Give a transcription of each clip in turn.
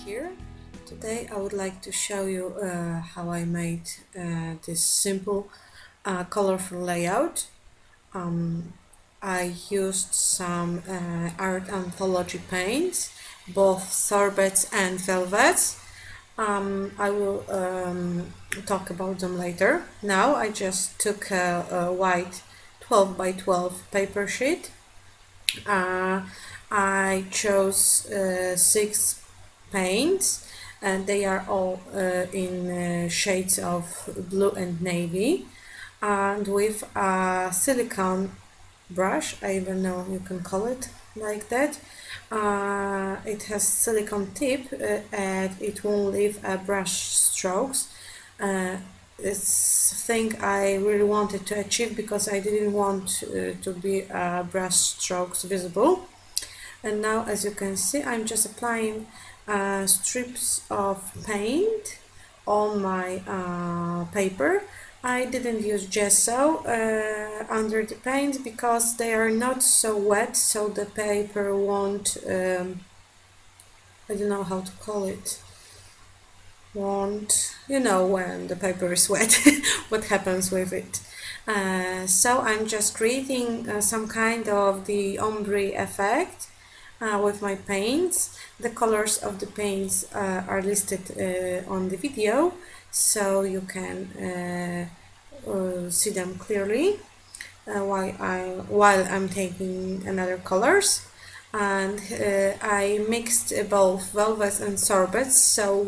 here. Today I would like to show you how I made this simple colorful layout. I used some Art Anthology paints, both sorbets and velvets. I will talk about them later. Now I just took a white 12 by 12 paper sheet. I chose 6 paints, and they are all in shades of blue and navy, and with a silicone brush. I don't know, you can call it like that. It has silicone tip and it won't leave brush strokes. It's thing I really wanted to achieve because I didn't want to be brush strokes visible. And now, as you can see, I'm just applying strips of paint on my paper. I didn't use gesso under the paint because they are not so wet, so the paper won't, I don't know how to call it, you know, when the paper is wet, what happens with it. So I'm just creating some kind of the ombre effect with my paints. The colors of the paints are listed on the video, so you can see them clearly while I'm taking another colors. And I mixed both velvets and sorbets, so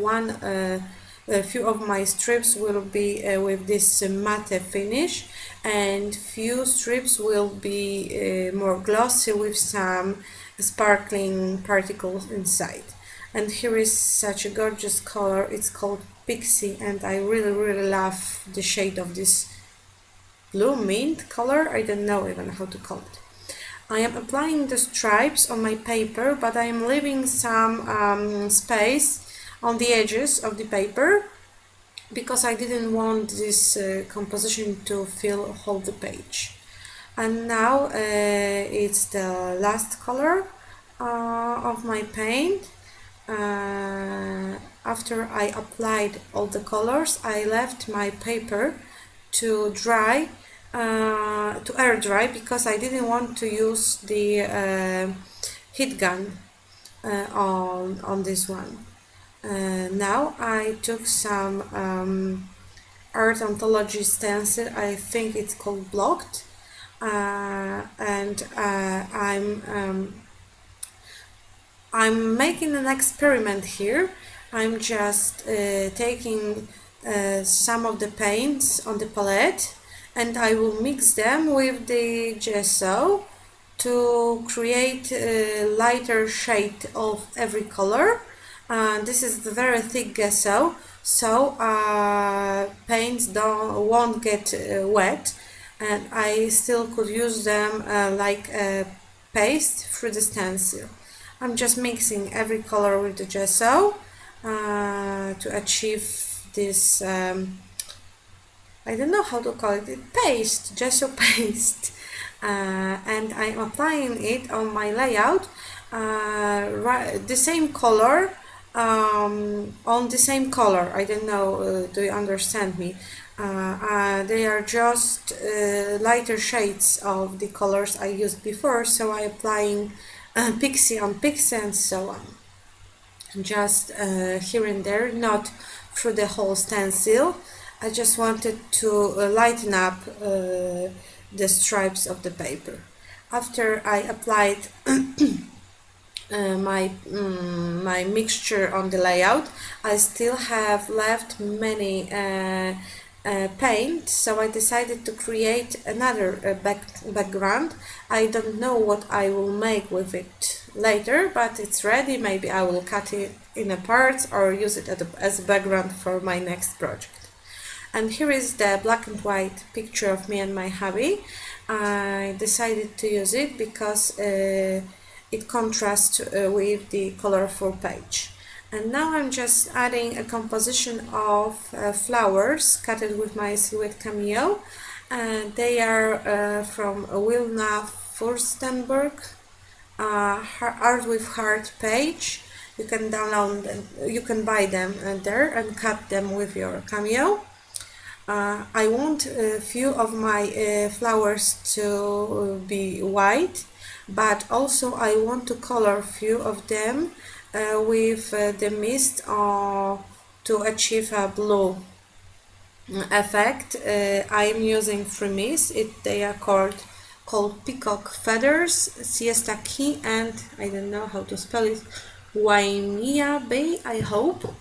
a few of my strips will be with this matte finish, and few strips will be more glossy with some sparkling particles inside. And here is such a gorgeous color. It's called Pixie, and I really love the shade of this blue mint color. I don't know even how to call it. I am applying the stripes on my paper, but I am leaving some space on the edges of the paper because I didn't want this composition to fill whole the page. And now it's the last color of my paint. After I applied all the colors, I left my paper to dry, to air dry, because I didn't want to use the heat gun on this one. Now I took some Art Anthology stencil, I think it's called Blocked, and I'm making an experiment here. I'm just taking some of the paints on the palette, and I will mix them with the gesso to create a lighter shade of every color. This is the very thick gesso, so paints won't get wet, and I still could use them like a paste through the stencil. I'm just mixing every color with the gesso to achieve this, I don't know how to call it, paste, gesso paste. And I'm applying it on my layout, the same color, on the same color. I don't know, do you understand me? They are just lighter shades of the colors I used before, so I'm applying pixie on pixie and so on. Just here and there, not through the whole stencil. I just wanted to lighten up the stripes of the paper. After I applied my mixture on the layout, I still have left many paint, so I decided to create another background. I don't know what I will make with it later, but it's ready. Maybe I will cut it in parts or use it as a background for my next project. And here is the black and white picture of me and my hubby. I decided to use it because it contrasts with the colorful page. And now I'm just adding a composition of flowers cut with my Silhouette Cameo. They are from Wilna Furstenberg, Art with Heart page. You can download them, you can buy them there and cut them with your Cameo. I want a few of my flowers to be white, but also I want to color few of them with the mist to achieve a blue effect. I'm using freemise. They are called peacock feathers, siesta key, and I don't know how to spell it. Waimea Bay, I hope.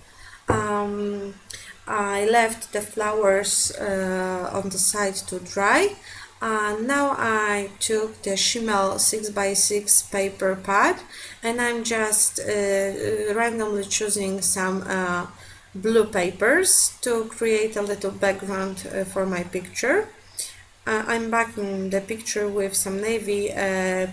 I left the flowers on the side to dry. Now I took the Shimmel 6x6 paper pad, and I'm just randomly choosing some blue papers to create a little background for my picture. I'm backing the picture with some navy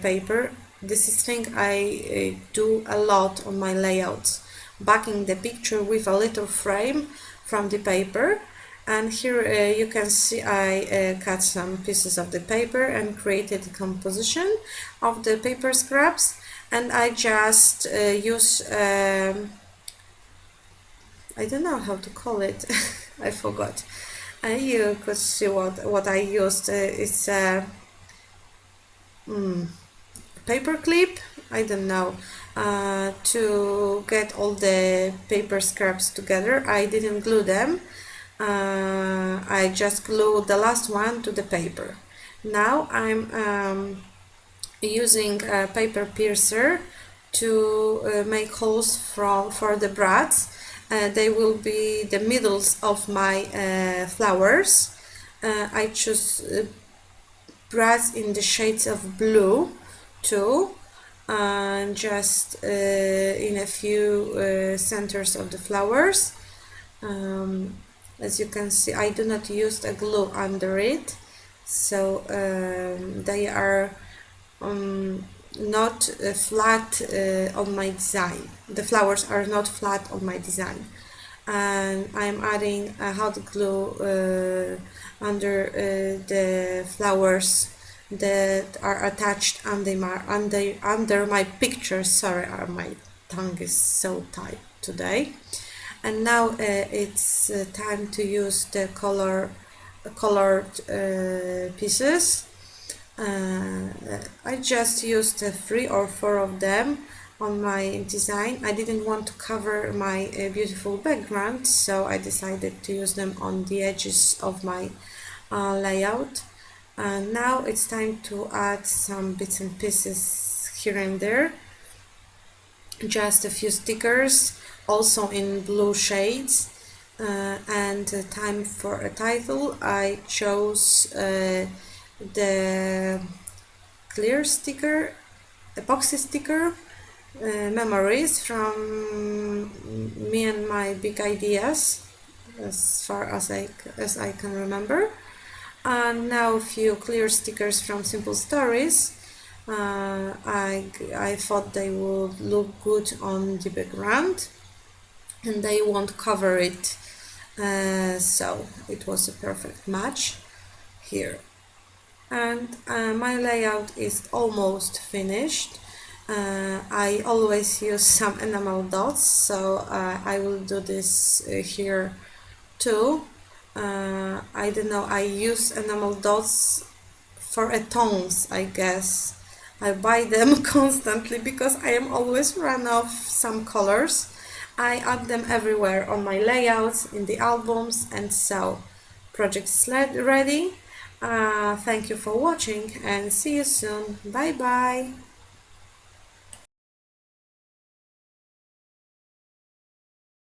paper. This is thing I do a lot on my layouts, backing the picture with a little frame from the paper. And here you can see I cut some pieces of the paper and created a composition of the paper scraps, and I just use I don't know how to call it. I forgot. You could see what I used. It's a paper clip. I don't know. To get all the paper scraps together. I didn't glue them. I just glued the last one to the paper. Now I'm using a paper piercer to make holes for the brads. They will be the middles of my flowers. I choose brads in the shades of blue too, and just in a few centers of the flowers. As you can see, I do not use a glue under it, so they are not flat on my design. The flowers are not flat on my design, and I'm adding a hot glue under the flowers that are attached under my picture. Sorry, my tongue is so tight today. And now it's time to use the colored pieces. I just used 3 or 4 of them on my design. I didn't want to cover my beautiful background, so I decided to use them on the edges of my layout. And now it's time to add some bits and pieces here and there. Just a few stickers, also in blue shades. And time for a title. I chose the clear sticker, epoxy sticker, memories from me and my big ideas, as far as I can remember. And now a few clear stickers from Simple Stories. I thought they would look good on the background and they won't cover it, so it was a perfect match here. And my layout is almost finished. I always use some enamel dots, so I will do this here too. I don't know, I use enamel dots for tones, I guess. I buy them constantly because I am always run off some colors. I add them everywhere on my layouts, in the albums, and so project's ready. Thank you for watching and see you soon. Bye bye.